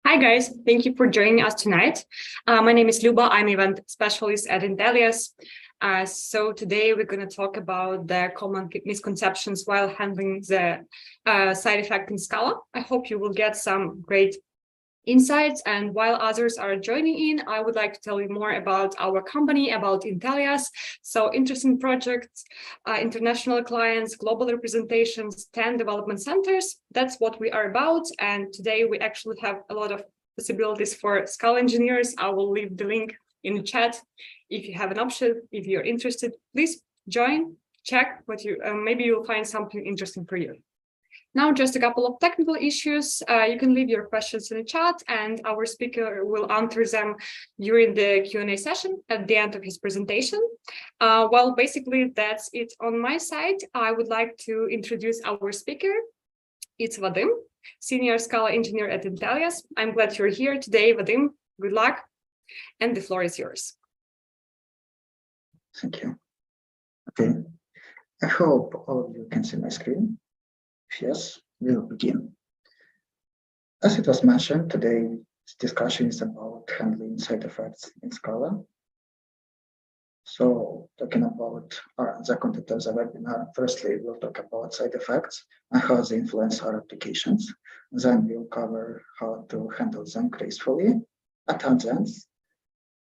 Hi guys, thank you for joining us tonight. My name is Luba, I'm event specialist at Intellias. So today we're going to talk about the common misconceptions while handling the side effect in Scala. I hope you will get some great insights, and while others are joining in, I would like to tell you more about our company, about Intellias. So interesting projects, international clients, global representations, 10 development centers. That's what we are about. And today we actually have a lot of possibilities for Scala Engineers. I will leave the link in the chat. If you have an option, if you're interested, please join, check what you, maybe you'll find something interesting for you. Now, just a couple of technical issues. You can leave your questions in the chat and our speaker will answer them during the Q&A session at the end of his presentation. Well, basically, that's it on my side. I would like to introduce our speaker. It's Vadim, Senior Scala Engineer at Intellias. I'm glad you're here today, Vadim. Good luck. And the floor is yours. Thank you. Okay. I hope all of you can see my screen. Yes, we'll begin. As it was mentioned, today's discussion is about handling side effects in Scala. So, talking about the content of the webinar, firstly, we'll talk about side effects and how they influence our applications. Then we'll cover how to handle them gracefully at tangents.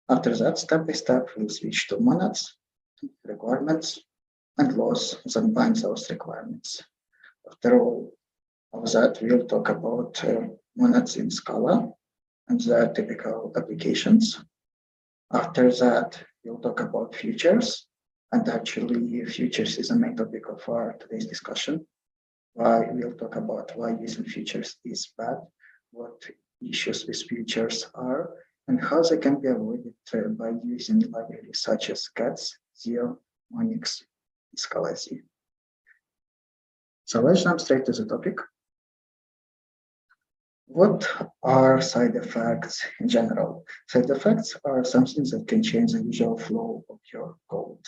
After that, step by step, we'll switch to monads, requirements, and laws that bind those requirements. After all of that, we'll talk about monads in Scala and their typical applications. After that, we'll talk about features. And actually, features is a main topic of our today's discussion. We'll talk about why using features is bad, what issues with features are, and how they can be avoided by using libraries such as Cats, Zio, Monix, and Scala Z. So let's jump straight to the topic. What are side effects in general? Side effects are something that can change the usual flow of your code.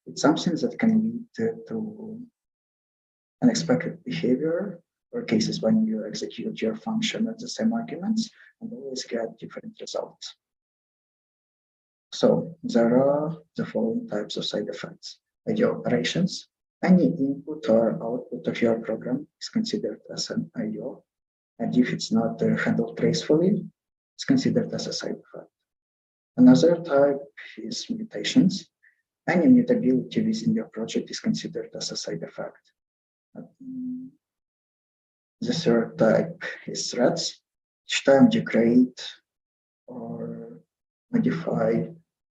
It's something that can lead to unexpected behavior or cases when you execute your function at the same arguments and always get different results. So there are the following types of side effects. IO operations. Any input or output of your program is considered as an IO, and if it's not handled gracefully, it's considered as a side effect. Another type is mutations. Any mutability within your project is considered as a side effect. The third type is threats. Each time you create or modify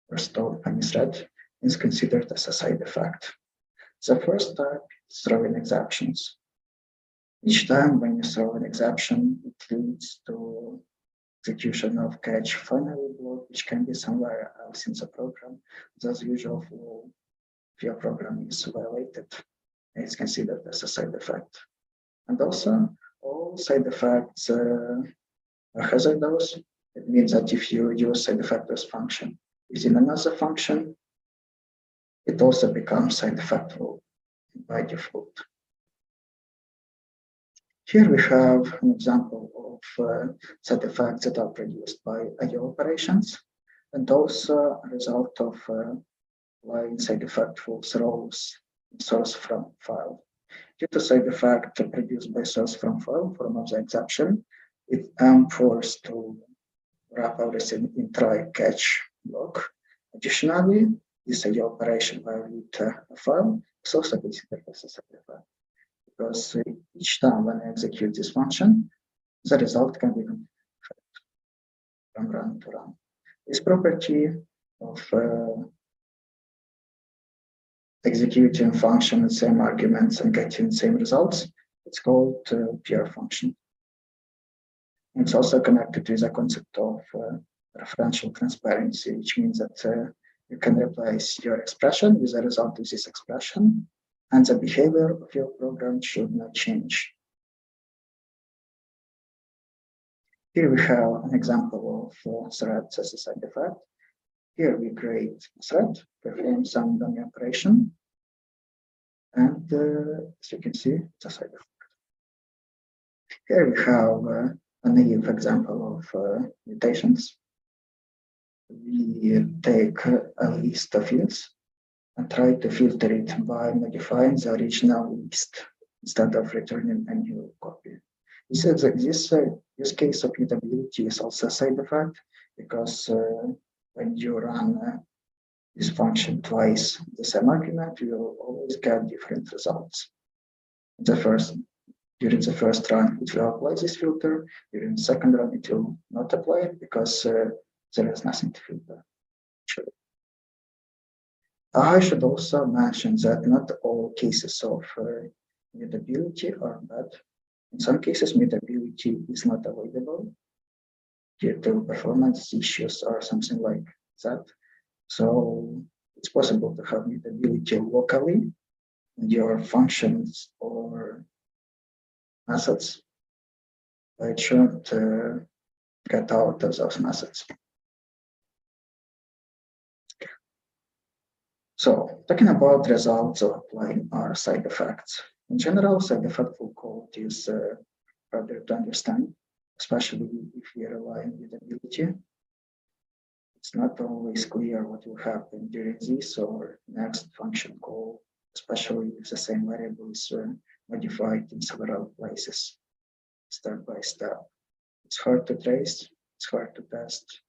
or store any thread is considered as a side effect. The first type is throwing exceptions. Each time when you throw an exception, it leads to execution of catch finally block, which can be somewhere else in the program. Thus, usual flow of your program is violated. It's considered as a side effect. And also, all side effects are hazardous. It means that if you use side effectors function within another function, it also becomes side effectful by default. Here we have an example of side effects that are produced by IO operations, and also a result of applying side effectful throws source from file. Due to side effect produced by source from file form of the exception, I'm forced to wrap everything in try catch block. Additionally, this IO operation violate a file is also considered as a side effect, because each time when I execute this function, the result can be from run to run. This property of executing function with same arguments and getting same results, it's called pure function. It's also connected with the concept of referential transparency, which means that you can replace your expression with the result of this expression, and the behavior of your program should not change. Here we have an example of threads as a side effect. Here we create a thread, perform some dummy operation, and as you can see, it's a side effect. Here we have a naive example of mutations. We take a list of fields and try to filter it by modifying the original list instead of returning a new copy. This use case of mutability is also a side effect because when you run this function twice the same argument, you will always get different results. During the first run, it will apply this filter. During the second run, it will not apply it because there is nothing to filter. I should also mention that not all cases of mutability are bad. In some cases, mutability is not avoidable due to performance issues or something like that. So it's possible to have mutability locally in your functions or methods, but it shouldn't get out of those methods. So talking about results of applying our side effects. In general, side effectful code is harder to understand, especially if you rely on mutability. It's not always clear what will happen during this or next function call, especially if the same variable is modified in several places, step by step. It's hard to trace, it's hard to test,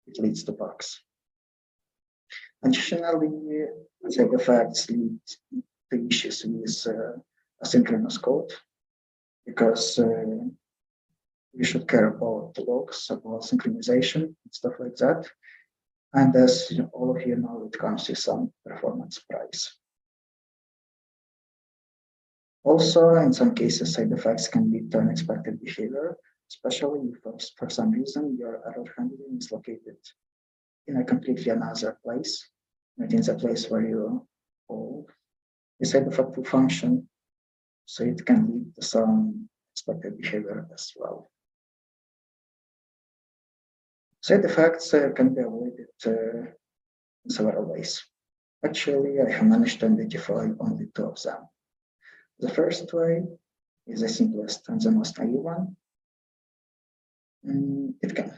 it leads to bugs. Additionally, side effects lead to issues with asynchronous code because we should care about the logs, about synchronization, and stuff like that. And as all of you know, it comes with some performance price. Also, in some cases, side effects can lead to unexpected behavior, especially if for some reason your error handling is located in a completely another place, not in the place where you call the side effectful function. So it can lead to some expected behavior as well. Side effects can be avoided in several ways. Actually, I have managed to identify only two of them. The first way is the simplest and the most naive one.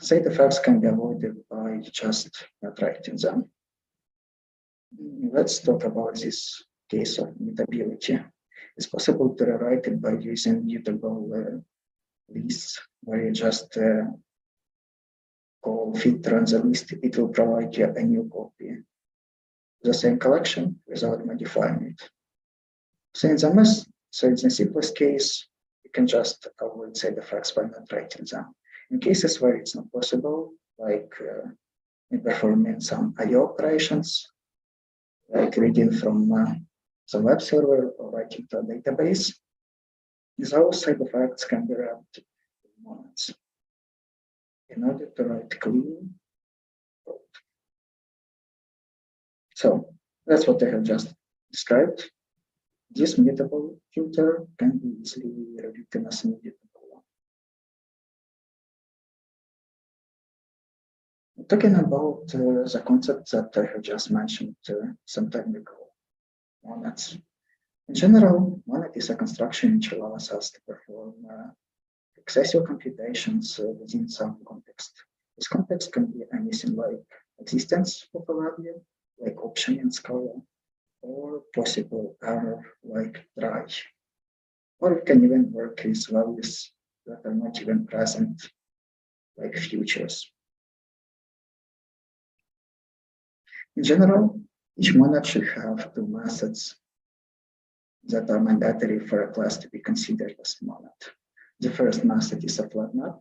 Side effects can be avoided by just not writing them. Let's talk about this case of mutability. It's possible to rewrite it by using mutable lists, where you just call filter on the list. It will provide you a new copy of the same collection without modifying it. So in the simplest case, you can just avoid side effects by not writing them. In cases where it's not possible, like in performing some I/O operations, like reading from some web server or writing to a database, those side effects can be wrapped in monads in order to write clean code. So that's what I have just described. This mutable filter can be easily rewritten as a mutable one. Talking about the concept that I have just mentioned some time ago, monads. In general, monad is a construction which allows us to perform excessive computations within some context. This context can be anything like existence of a value, like option in Scala, or possible error like try. Or it can even work with values that are not even present, like futures. In general, each monad should have two methods that are mandatory for a class to be considered as monad. The first method is a flat map.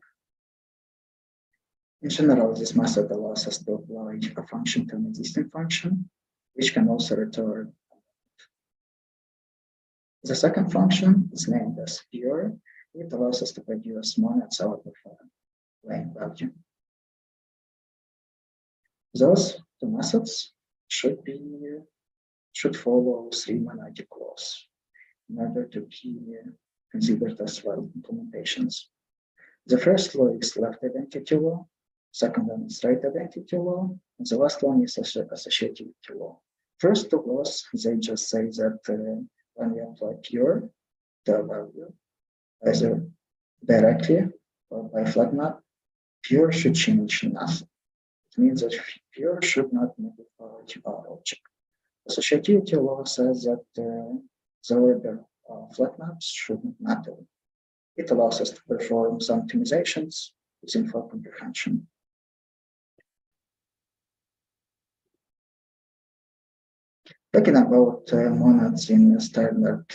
In general, this method allows us to apply a function to an existing function, which can also return. The second function is named as pure. It allows us to produce monads out of a plain value. Those two methods should follow three monadic laws in order to be considered as valid implementations. The first law is left identity law, second one is right identity law, and the last one is associativity law. First two laws, they just say that when we apply pure to a value, either directly or by flag map, pure should change nothing. It means that pure should not modify our object. Associativity law says that the order of flag maps should not matter. It allows us to perform some optimizations using for comprehension. Talking about monads in standard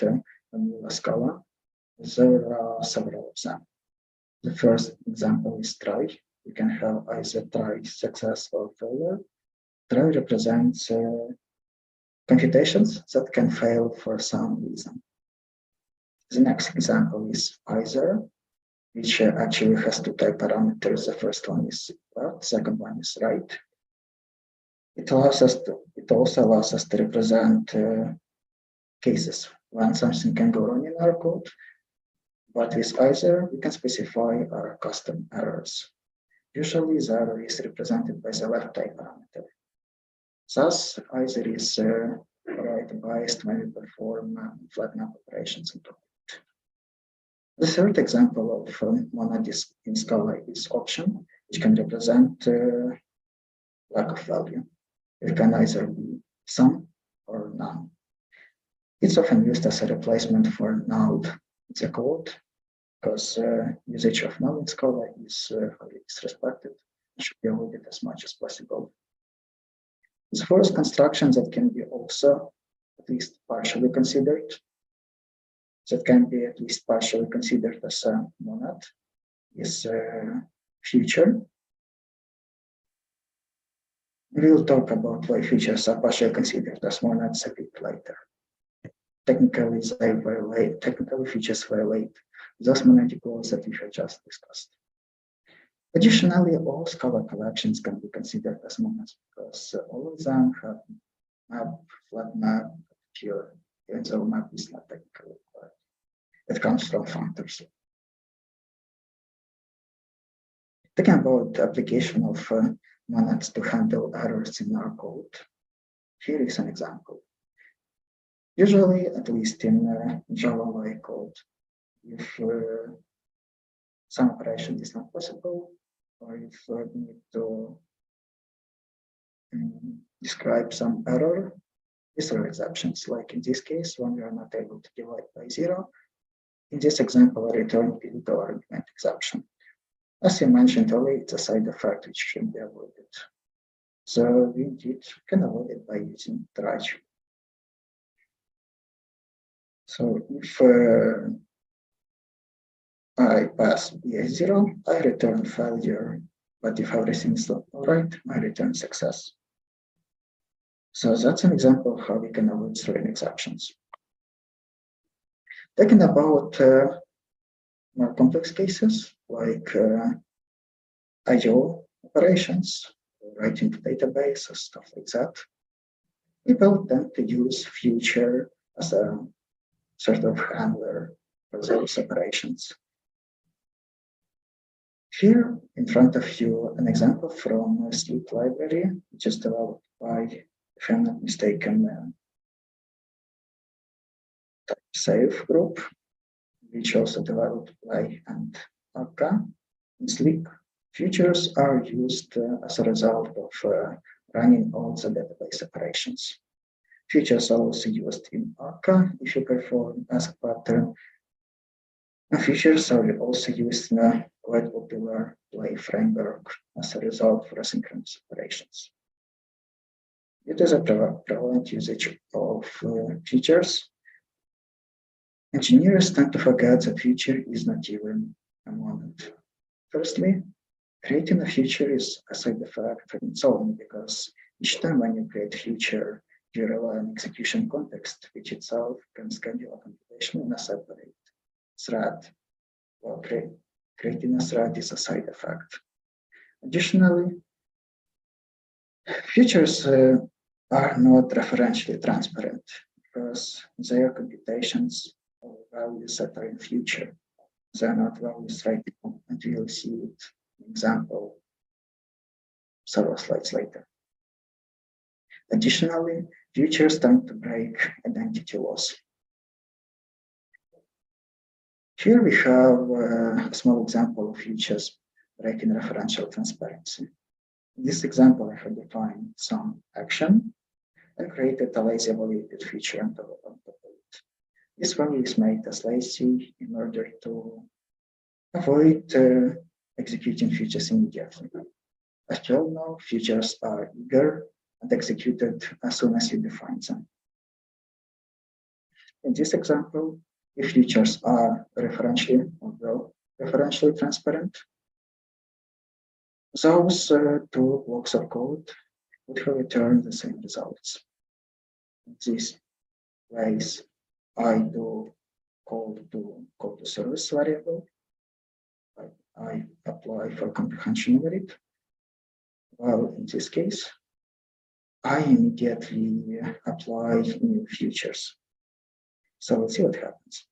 vanilla Scala, there are several of them. The first example is try. You can have either try, success, or failure. Try represents computations that can fail for some reason. The next example is either, which actually has two type parameters. The first one is left, the second one is right. It also allows us to represent cases when something can go wrong in our code. But with either, we can specify our custom errors. Usually, the error is represented by the left type parameter. Thus, either is right biased when we perform flag map operations into it. The third example of monad in Scala is option, which can represent lack of value. It can either be some or none. It's often used as a replacement for null in the code, because usage of null in Scala is highly disrespected and should be avoided as much as possible. The first construction that can be also at least partially considered, as a monad, is future. We'll talk about why features are partially considered as monads a bit later. Technically, features violate those monadic laws that we have just discussed. Additionally, all Scala collections can be considered as monads because all of them have map, flag map, pure, even though map is not technically required. It comes from functors. Talking about the application of monads to handle errors in our code, here is an example. Usually, at least in Java-like code, if some operation is not possible, or if we need to describe some error, these are exceptions. Like in this case, when we are not able to divide by 0, in this example, I return the argument exception. As I mentioned earlier, it's a side effect which should be avoided. So we indeed can avoid it by using try. So if I pass BA0, I return failure, but if everything is all right, I return success. So that's an example of how we can avoid throwing exceptions. Talking about more complex cases like I/O operations, writing to databases, stuff like that, people tend to use future as a sort of handler for those operations. Here in front of you, an example from a Sleep library, which is developed by, if I'm not mistaken, Save group, which also developed by and Akka. In Sleep, features are used as a result of running all the database operations. Features are also used in Akka if you perform ask pattern. And features are also used in a quite popular play framework as a result for asynchronous operations. It is a prevalent usage of features. Engineers tend to forget that feature is not even a monad. Firstly, creating a feature is a side effect on its own because each time when you create a feature, you rely on execution context, which itself can schedule a computation in a separate thread. Well, creating a thread is a side effect. Additionally, features are not referentially transparent because they are computations of values that are in future. They are not values right now, and we will see it, an example several slides later. Additionally, features tend to break identity loss. Here we have a small example of features breaking referential transparency. In this example, I have defined some action and created a lazy evaluated feature on top of it. This value is made as lazy in order to avoid executing features immediately. As you all know, features are eager and executed as soon as you define them. In this example, if features are referentially or referentially transparent, those two blocks of code would have returned the same results. In this ways, I do call to service variable. I apply for comprehension over it. Well, in this case, I immediately apply new features. So let's see what happens.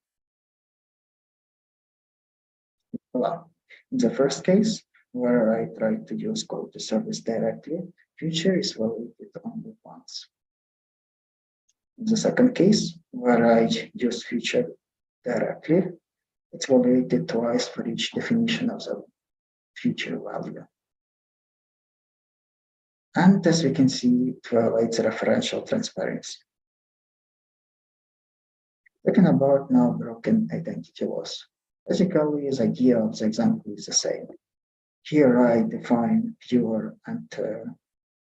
Well, in the first case, where I try to use call to service directly, feature is validated only once. In the second case, where I use feature directly, it's validated twice for each definition of the feature value. And as we can see, it violates referential transparency. Talking about now broken identity loss. Basically, the idea of the example is the same. Here I define pure and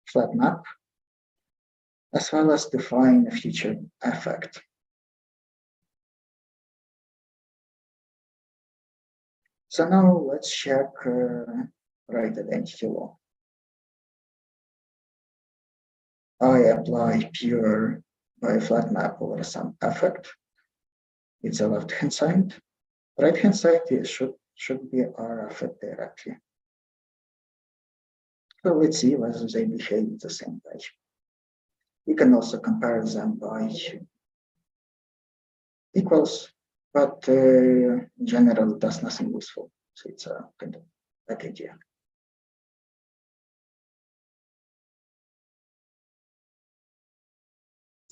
flat map, as well as define a feature effect. So now let's check right identity law. I apply pure by a flat map over some effect. It's a left-hand side. Right-hand side should be our effect directly. So let's see whether they behave the same way. We can also compare them by equals, but in general, it does nothing useful. So it's a kind of bad idea.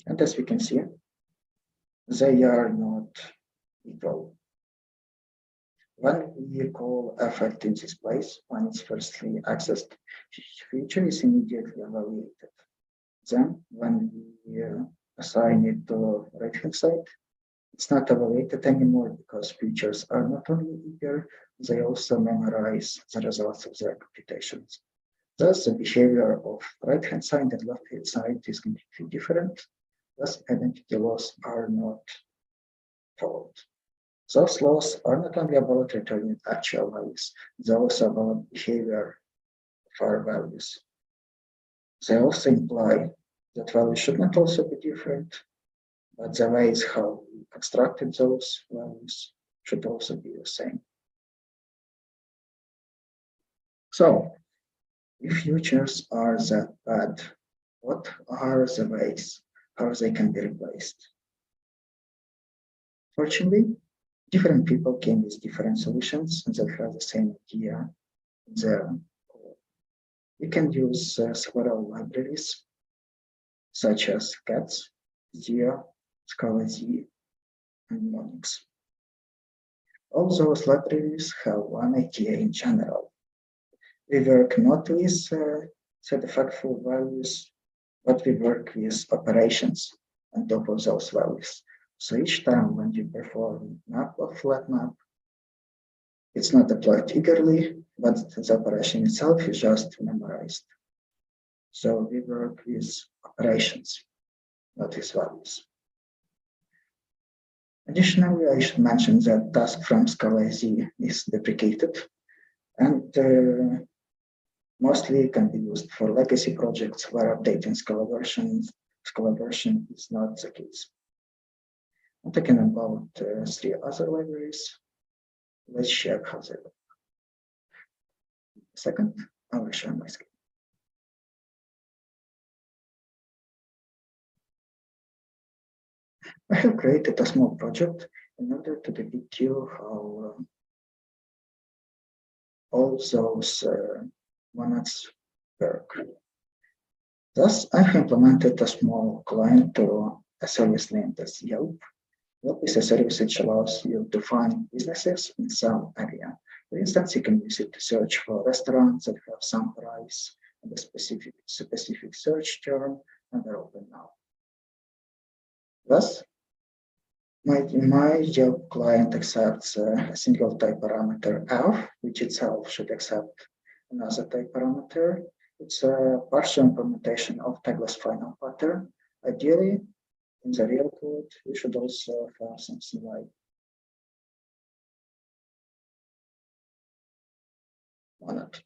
And as we can see, they are not equal. When we call effect in this place, when it's firstly accessed, feature is immediately evaluated. Then when we assign it to right-hand side, it's not evaluated anymore because features are not only eager, they also memorize the results of their computations. Thus, the behavior of right-hand side and left-hand side is completely different. Thus, identity laws are not followed. Those laws are not only about returning actual values, they also about behavior of our values. They also imply that values should not also be different, but the ways how we constructed those values should also be the same. So, if futures are that bad, what are the ways how they can be replaced? Fortunately, different people came with different solutions and that have the same idea. We can use several libraries such as CATS, Zia, Scala Z, and Monix. All those libraries have one idea in general. We work not with set effectful values, but we work with operations on top of those values. So each time when you perform map or flat map, it's not applied eagerly, but the operation itself is just memorized. So we work with operations, not with values. Additionally, I should mention that task from Scala Z is deprecated and mostly can be used for legacy projects where updating Scala version is not the case. I'm talking about 3 other libraries. Let's check how they work. Second, I will share my screen. I have created a small project in order to depict you how all those monads work. Thus, I have implemented a small client to a service named as Yelp. Well, is a service which allows you to find businesses in some area. For instance, you can use it to search for restaurants that have some price and a specific search term, and they're open now. Thus, my job client accepts a single type parameter f, which itself should accept another type parameter. It's a partial implementation of tagless final pattern. Ideally, in the real code, we should also have something like monad.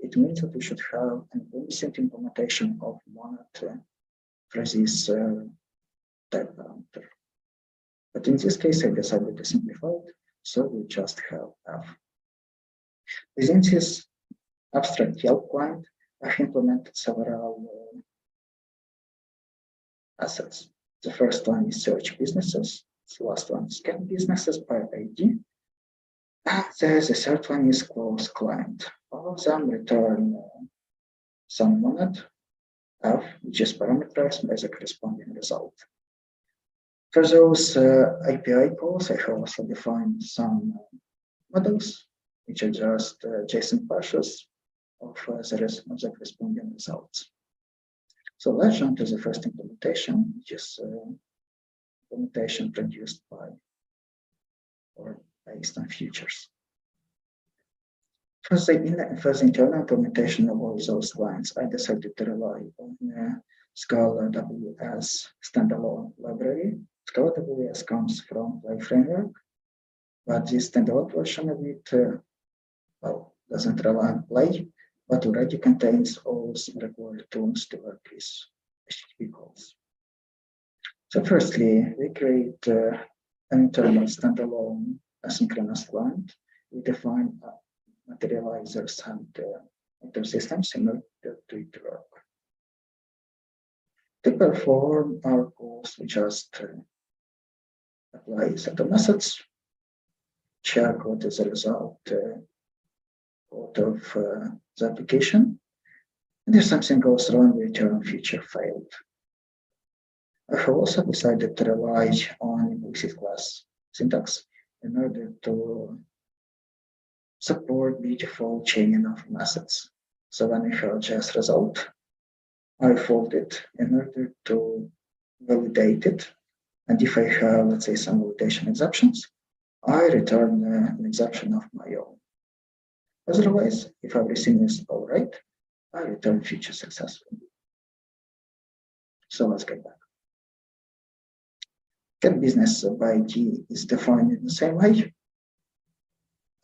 It means that we should have an instant implementation of monad for this type parameter. But in this case, I decided to simplify it, so we just have f. Within this abstract help client, I have implemented several assets. The first one is search businesses. The last one is get businesses by ID. And the third one is close client. All of them return some monad f, which is parameterized by the corresponding result. For those API calls, I have also defined some models, which are just JSON parses of the corresponding results. So let's jump to the first implementation, which is implementation produced by or based on features. For the internal implementation of all those lines, I decided to rely on Scala WS standalone library. Scala WS comes from Play framework, but this standalone version of it doesn't rely on Play, but already contains all required tools to work with HTTP calls. So firstly, we create an internal standalone asynchronous client. We define materializers and intersystems in order to it work. To perform our calls, we just apply a set of methods, check what is the result out of the application, and if something goes wrong, we return feature failed. I have also decided to rely on implicit class syntax in order to support the default chaining of methods. So when I have just result, I fold it in order to validate it. And if I have, let's say, some validation exceptions, I return an exception of my own. Otherwise, if everything is all right, I return feature successfully. So let's get back. Get business by ID is defined in the same way.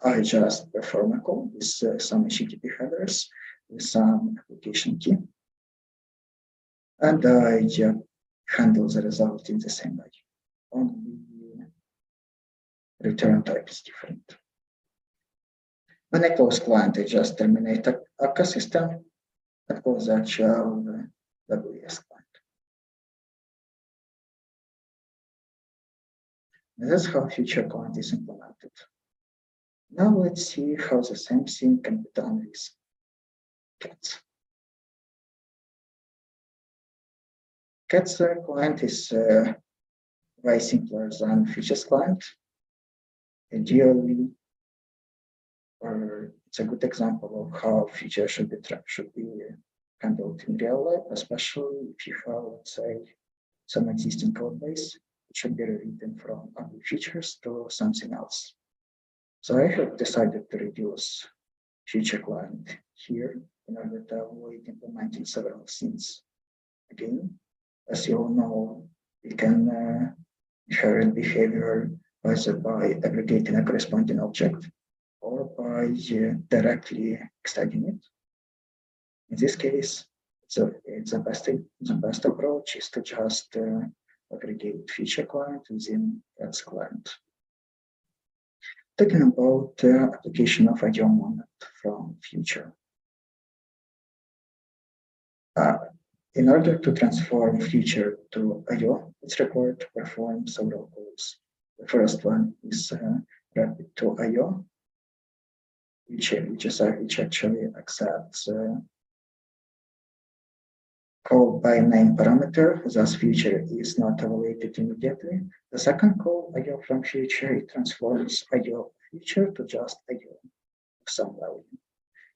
I just perform a call with some HTTP headers, with some application key, and I handle the result in the same way. Only return type is different. When I close client, I just terminate a system and close the actual WS client. And that's how feature client is implemented. Now let's see how the same thing can be done with cats. Cats client is way simpler than features client. Ideally, or it's a good example of how features should be handled in real life, especially if you have, let's say, some existing code base. It should be rewritten from other features to something else. So I have decided to reduce feature client here in order to avoid implementing several things. Again, as you all know, we can inherit behavior either by aggregating a corresponding object or by directly extending it. In this case, the best approach is to just aggregate feature client within its client. Talking about the application of IO monad from feature. In order to transform feature to IO, it's required to perform several calls. The first one is rapid to IO, which actually accepts call by name parameter, thus future is not evaluated immediately. The second call, IO from future, it transforms IO of future to just IO of some value.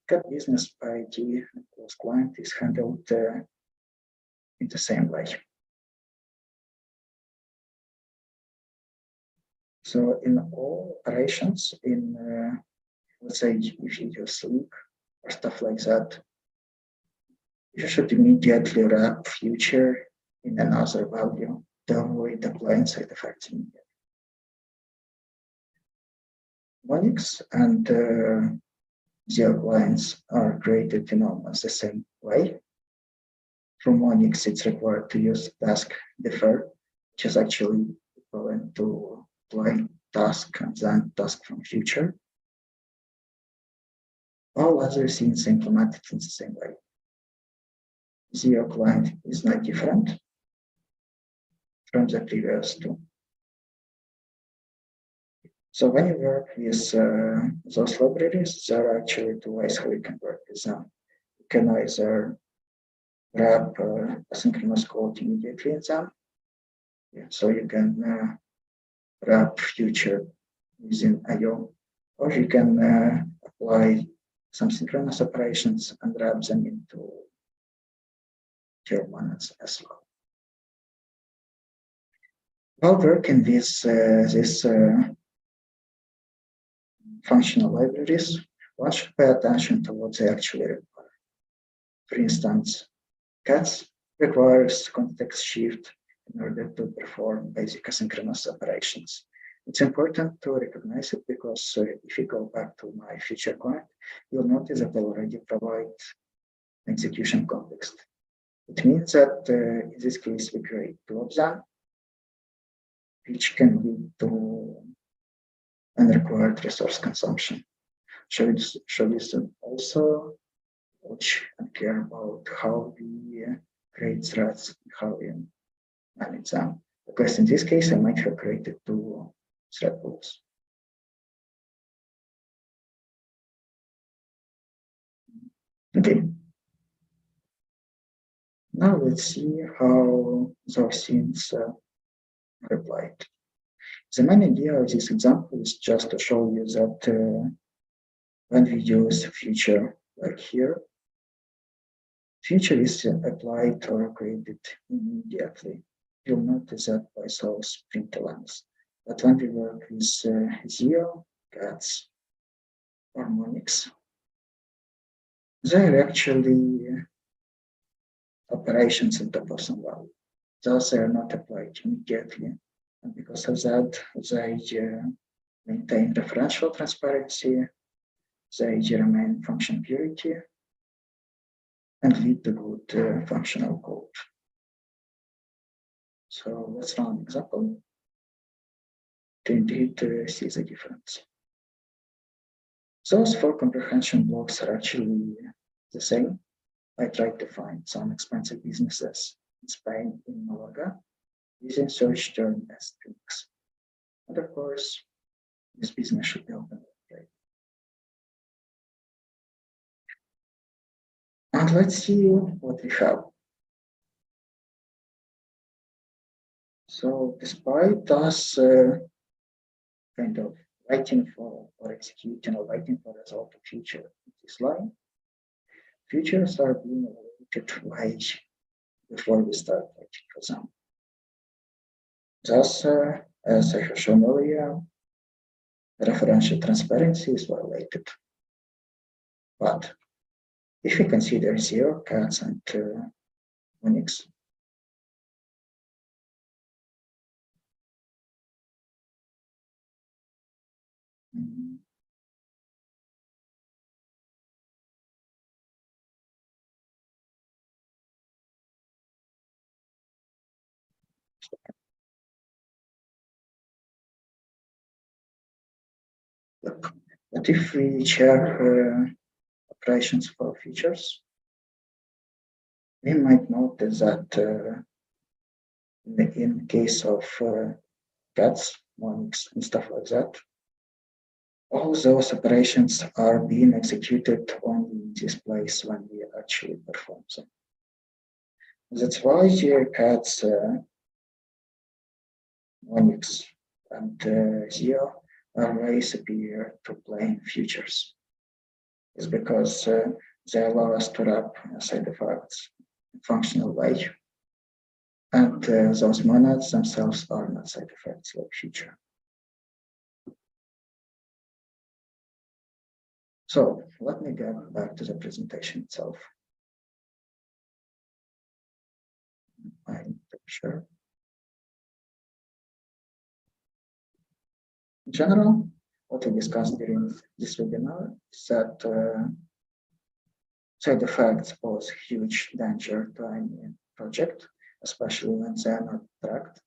Cut business by ID and close client is handled in the same way. So in all operations, let's say if you use link or stuff like that, you should immediately wrap future in another value to avoid applying side effects immediately. Monix and zero clients are created in almost the same way. From Monix, it's required to use task defer, which is actually equivalent to apply task and then task from future. All other scenes implemented in the same way. Zero client is not different from the previous two. So when you work with those libraries, there are actually two ways how you can work with them. You can either wrap asynchronous code immediately in them. Yeah, so you can wrap future using IO, or you can apply some synchronous operations and wrap them into your monads as well. While working with these functional libraries, one should pay attention to what they actually require. For instance, cats requires context shift in order to perform basic asynchronous operations. It's important to recognize it because if you go back to my feature client, you'll notice that I already provide execution context. It means that in this case, we create two of them, which can lead to unrequired resource consumption. Should we also watch and care about how we create threads, how we manage them? Because in this case, I might have created two thread pools. Okay. Now let's see how those scenes are applied. The main idea of this example is just to show you that when we use feature like here, feature is applied or created immediately. You'll notice that by those printlns. But when we work with zero, cats, or Monix, they're actually operations in top of some value. Thus, they are not applied immediately. And because of that, they maintain referential transparency, they remain function purity, and lead to good functional code. So let's run an example to indeed see the difference. Those four comprehension blocks are actually the same. I tried to find some expensive businesses in Spain, in Malaga, using search term as strings. And of course, this business should be open. And let's see what we have. So despite us kind of waiting for or executing or waiting for the result of feature in this line, features are being evaluated twice before we start waiting for them. Thus, as I have shown earlier, referential transparency is violated. But if we consider zero, cats, and Monix, but if we check operations for features, we might notice that in case of cats, Monix, and stuff like that, all those operations are being executed only in this place when we actually perform them. That's why here cats, Onyx, and Zio are way superior to plain features. It's because they allow us to wrap side effects in functional way, and those monads themselves are not side effects like feature. So let me get back to the presentation itself. I'm sure. In general, what we discussed during this webinar is that side effects pose huge danger to any project, especially when they are not tracked.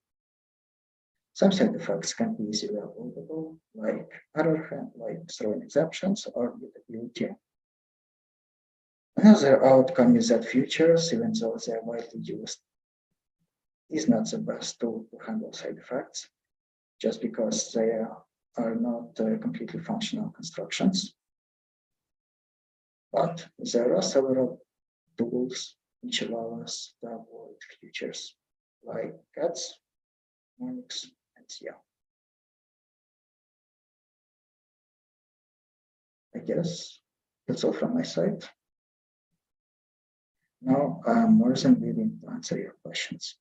Some side effects can be easily avoidable, like throwing exceptions or mutability. Another outcome is that features, even though they are widely used, is not the best tool to handle side effects, just because they are not completely functional constructions. But there are several tools which allow us to avoid features like cats, Onyx, and SEO. I guess that's all from my side. Now I'm more than willing to answer your questions.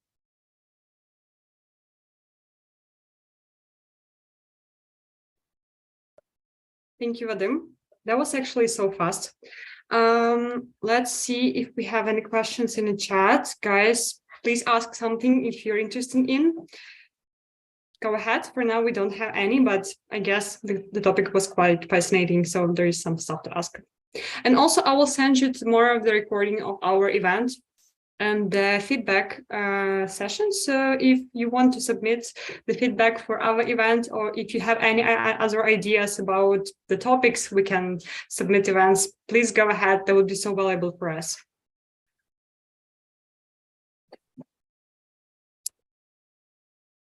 Thank you, Vadim. That was actually so fast. Let's see if we have any questions in the chat. Guys, please ask something if you're interested in. Go ahead. For now, we don't have any, but I guess the topic was quite fascinating, so there is some stuff to ask. And also, I will send you more of the recording of our event and the feedback session. So if you want to submit the feedback for our event, or if you have any other ideas about the topics we can submit events, please go ahead. That would be so valuable for us.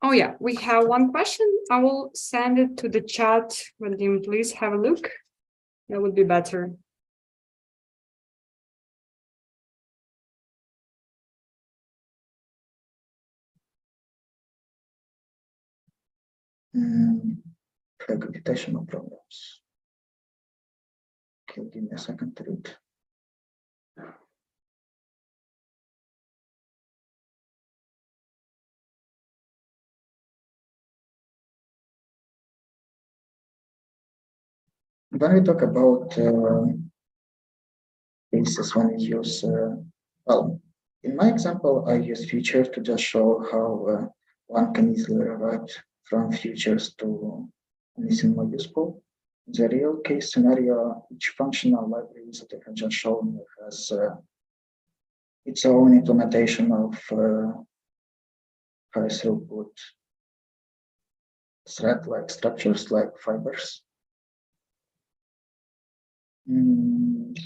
Oh yeah, we have one question. I will send it to the chat. Vadim, please have a look. That would be better. Computational problems. Okay, give me a second to read. When we talk about cases when we use, well, in my example, I use features to just show how one can easily revert from features to anything more useful. In the real case scenario, each functional library that I have just shown has its own implementation of high throughput thread-like structures like fibers.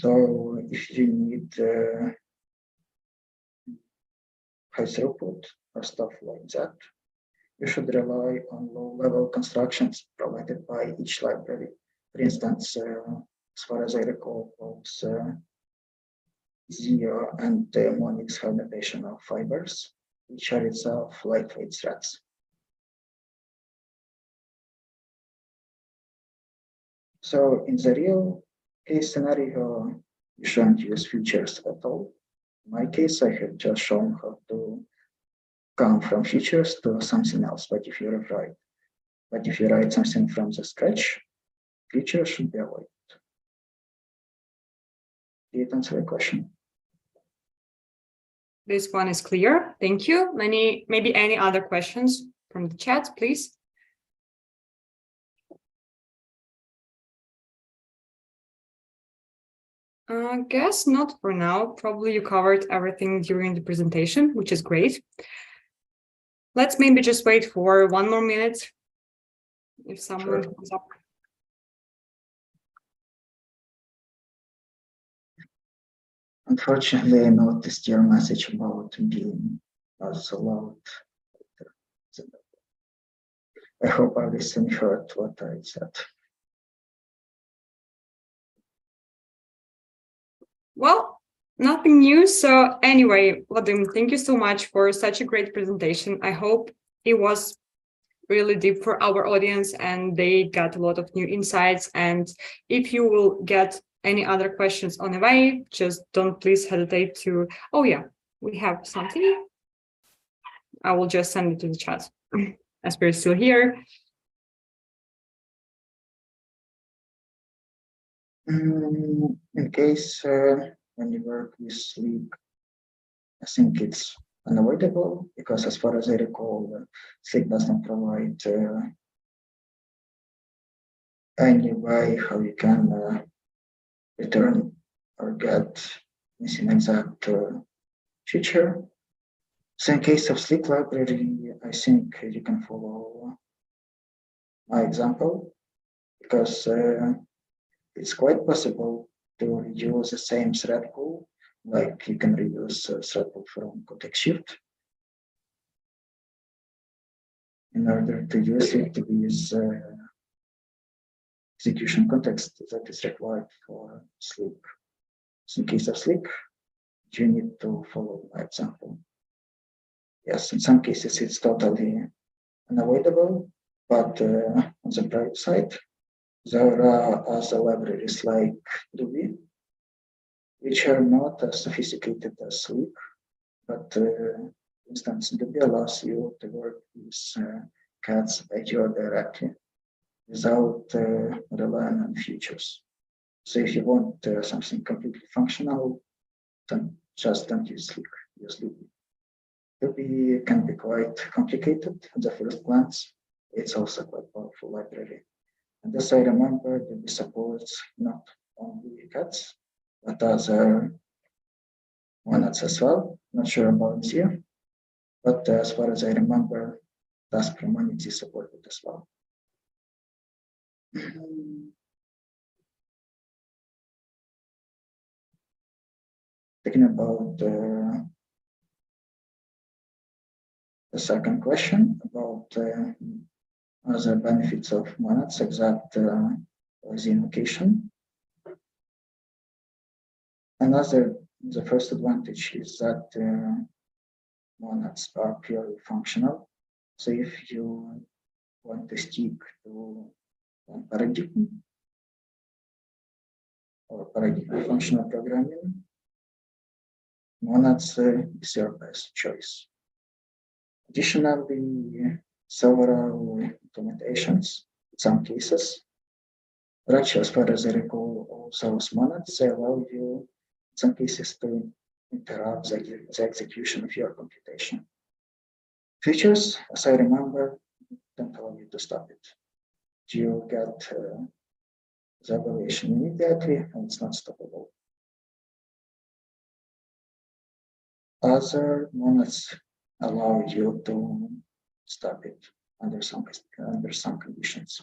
So if you need high throughput or stuff like that, you should rely on low-level constructions provided by each library. For instance, as far as I recall, both Zio and Monix have notation of fibers, which are itself lightweight threads. So in the real case scenario, you shouldn't use features at all. In my case, I have just shown how to come from features to something else. But if you write something from the scratch, features should be avoided. Did it answer the question? This one is clear. Thank you. Maybe any other questions from the chat, please? I guess not for now. Probably you covered everything during the presentation, which is great. Let's maybe just wait for 1 more minute if someone comes up. Unfortunately, I noticed your message about being also loud. I hope I listened heard what I said. Well, Nothing new. So anyway, Vadim, thank you so much for such a great presentation. I hope it was really deep for our audience and they got a lot of new insights. And if you will get any other questions on the way, just don't please hesitate to, oh yeah, we have something. I will just send it to the chat as we're still here. In case when you work with sleep, I think it's unavoidable because as far as I recall, sleep does not provide any way how you can return or get missing exact future. So in case of sleep library, I think you can follow my example because it's quite possible to reuse the same thread pool, like you can reuse thread pool from context shift in order to use it with execution context that is required for sleep. So in case of sleep, you need to follow my example. Yes, in some cases it's totally unavoidable, but on the bright side, there are other libraries like Ruby, which are not as sophisticated as sleep, but for instance, Ruby allows you to work with cats IO directly without relying on features. So if you want something completely functional, then just don't use sleep, use Ruby. Ruby can be quite complicated at the first glance. It's also quite powerful library. And as I remember, Ruby supports not only cats, but other monads as well. Not sure about you, but as far as I remember, task humanity is supported as well. Thinking about the second question about other benefits of monads, exact the invocation. The first advantage is that monads are purely functional. So if you want to stick to one paradigm or paradigm functional programming, monads is your best choice. Additionally, several implementations, in some cases, Ratio, as far as I recall, also those monads, they allow you, in some cases, to interrupt the execution of your computation. Features, as I remember, don't allow you to stop it. You get the evaluation immediately, and it's not stoppable. Other monads allow you to stop it under some conditions.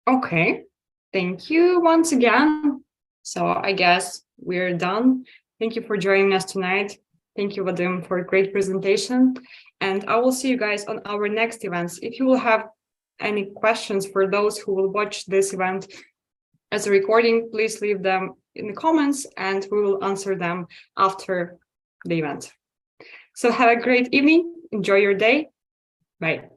Okay, thank you once again. So I guess we're done. Thank you for joining us tonight. Thank you, Vadim, for a great presentation. And I will see you guys on our next events. If you will have any questions for those who will watch this event as a recording, please leave them in the comments and we will answer them after the event. So have a great evening. Enjoy your day. Bye.